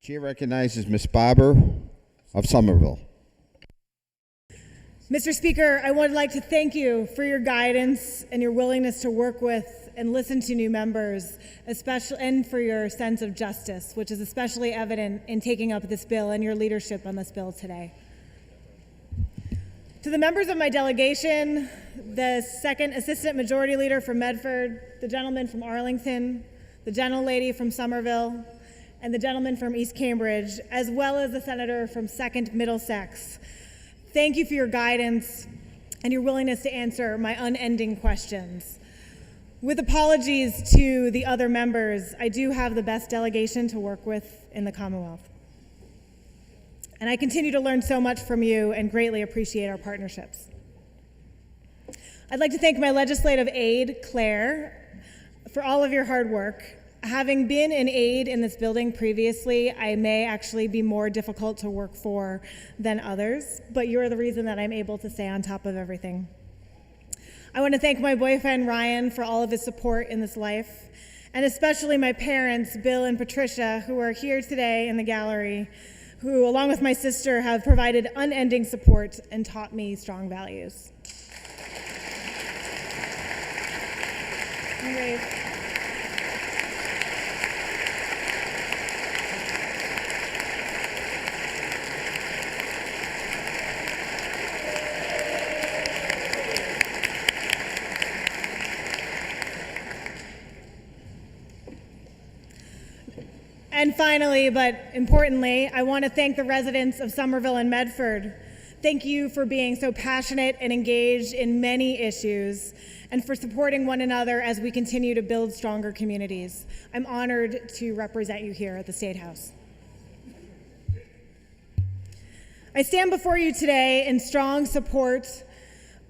Chair recognizes Ms. Barber of Somerville. Mr. Speaker, I would like to thank you for your guidance and your willingness to work with and listen to new members, especially, and for your sense of justice, which is especially evident in taking up this bill and your leadership on this bill today. To the members of my delegation, the second Assistant Majority Leader from Medford, the gentleman from Arlington, the gentlelady from Somerville, and the gentleman from East Cambridge, as well as the senator from 2nd Middlesex, thank you for your guidance and your willingness to answer my unending questions. With apologies to the other members, I do have the best delegation to work with in the Commonwealth. And I continue to learn so much from you and greatly appreciate our partnerships. I'd like to thank my legislative aide, Claire, for all of your hard work. Having been an aide in this building previously, I may actually be more difficult to work for than others, but you're the reason that I'm able to stay on top of everything. I want to thank my boyfriend, Ryan, for all of his support in this life, and especially my parents, Bill and Patricia, who are here today in the gallery, who, along with my sister, have provided unending support and taught me strong values. And finally, but importantly, I want to thank the residents of Somerville and Medford. Thank you for being so passionate and engaged in many issues and for supporting one another as we continue to build stronger communities. I'm honored to represent you here at the State House. I stand before you today in strong support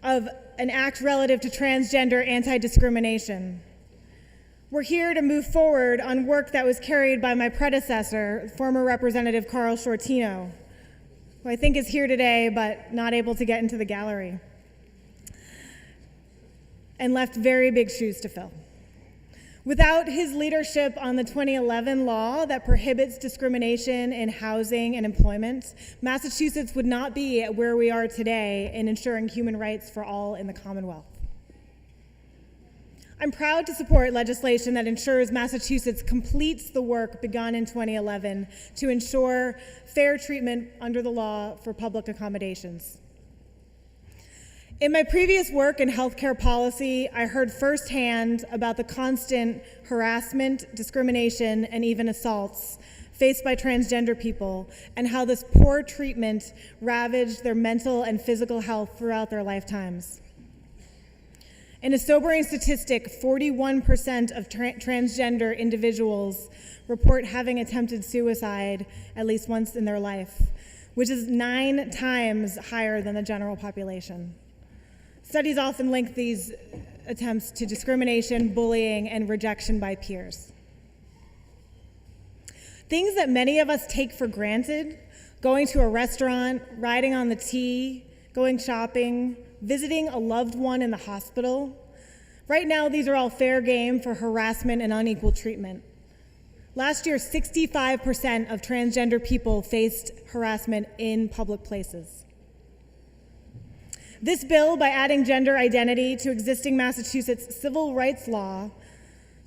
of an act relative to transgender anti-discrimination. We're here to move forward on work that was carried by my predecessor, former Representative Carl Shortino, who I think is here today but not able to get into the gallery, and left very big shoes to fill. Without his leadership on the 2011 law that prohibits discrimination in housing and employment, Massachusetts would not be at where we are today in ensuring human rights for all in the Commonwealth. I'm proud to support legislation that ensures Massachusetts completes the work begun in 2011 to ensure fair treatment under the law for public accommodations. In my previous work in healthcare policy, I heard firsthand about the constant harassment, discrimination, and even assaults faced by transgender people and how this poor treatment ravaged their mental and physical health throughout their lifetimes. In a sobering statistic, 41% of transgender individuals report having attempted suicide at least once in their life, which is 9 times higher than the general population. Studies often link these attempts to discrimination, bullying, and rejection by peers. Things that many of us take for granted, going to a restaurant, riding on the T, going shopping, visiting a loved one in the hospital. Right now, these are all fair game for harassment and unequal treatment. Last year, 65% of transgender people faced harassment in public places. This bill, by adding gender identity to existing Massachusetts civil rights law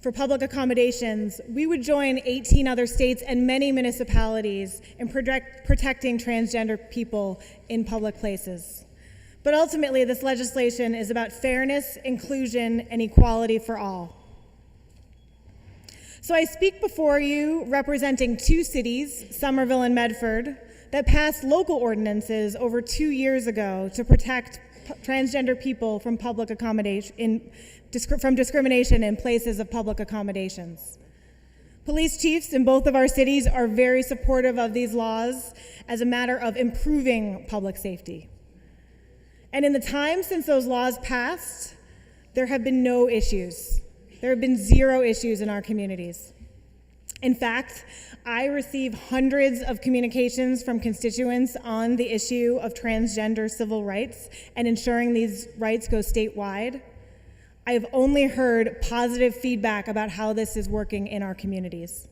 for public accommodations, we would join 18 other states and many municipalities in protecting transgender people in public places. But ultimately, this legislation is about fairness, inclusion, and equality for all. So I speak before you representing 2 cities, Somerville and Medford, that passed local ordinances over 2 years ago to protect transgender people from public accommodation, from discrimination in places of public accommodations. Police chiefs in both of our cities are very supportive of these laws as a matter of improving public safety. And in the time since those laws passed, there have been no issues. There have been 0 issues in our communities. In fact, I receive hundreds of communications from constituents on the issue of transgender civil rights and ensuring these rights go statewide. I have only heard positive feedback about how this is working in our communities.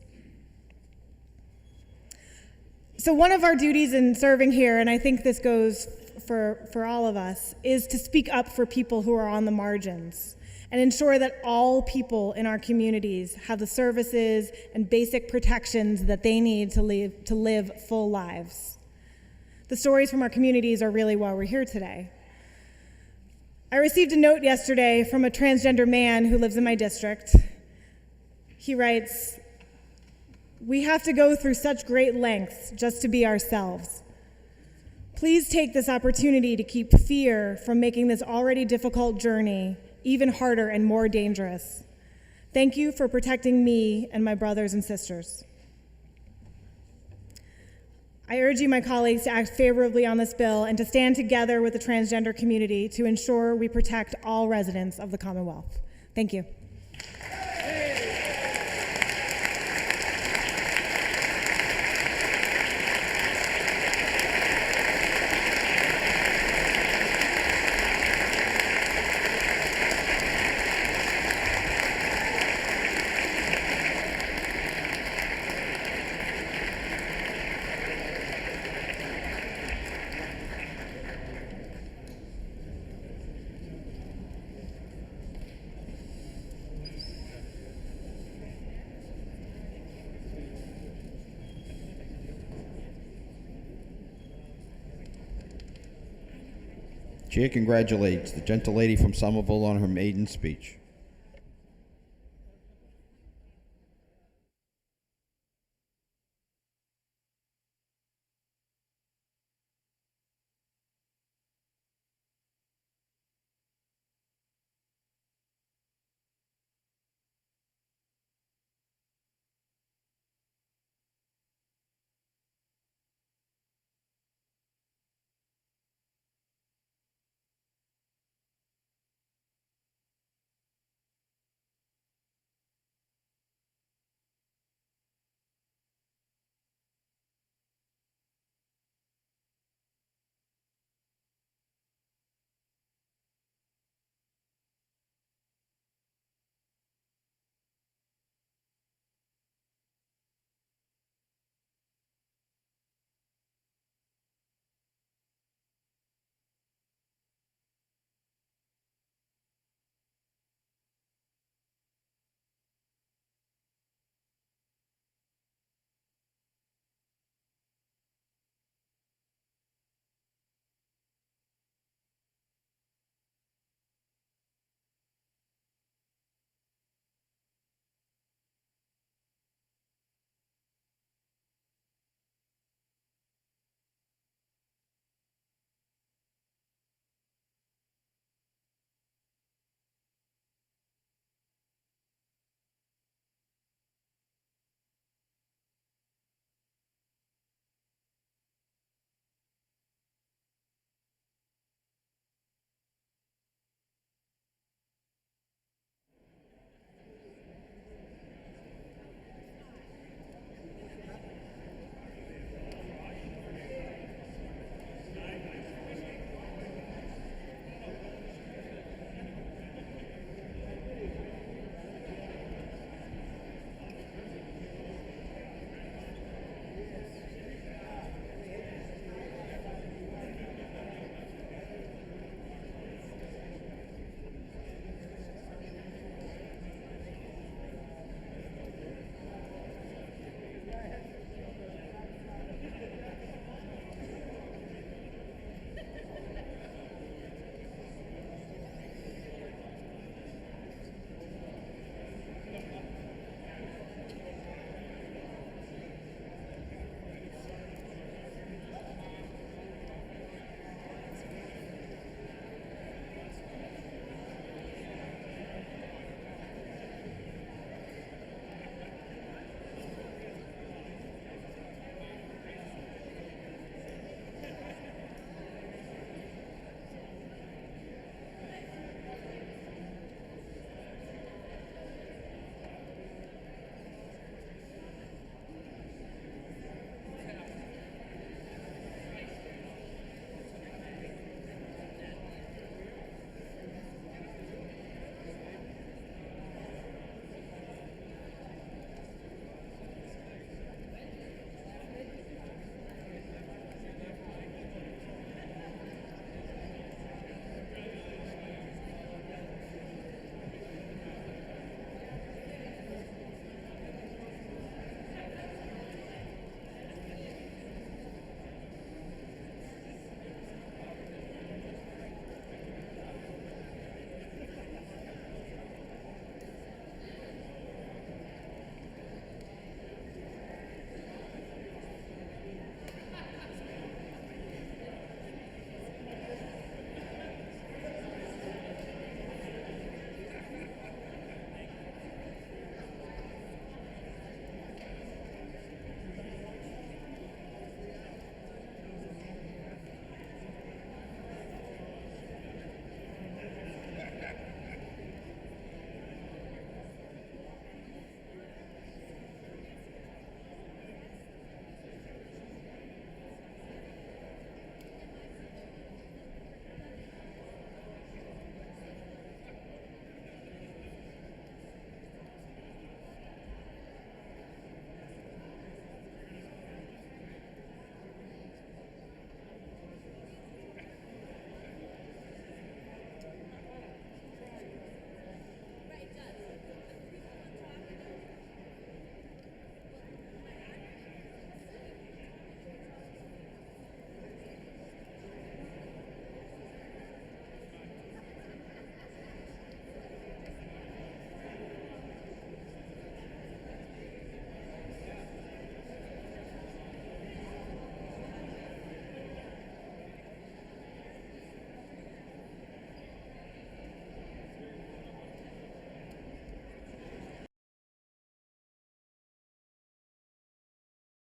So one of our duties in serving here, and I think this goes for all of us, is to speak up for people who are on the margins and ensure that all people in our communities have the services and basic protections that they need to live full lives. The stories from our communities are really why we're here today. I received a note yesterday from a transgender man who lives in my district. He writes, "We have to go through such great lengths just to be ourselves. Please take this opportunity to keep fear from making this already difficult journey even harder and more dangerous. Thank you for protecting me and my brothers and sisters." I urge you, my colleagues, to act favorably on this bill and to stand together with the transgender community to ensure we protect all residents of the Commonwealth. Thank you. Chair congratulates the gentle lady from Somerville on her maiden speech.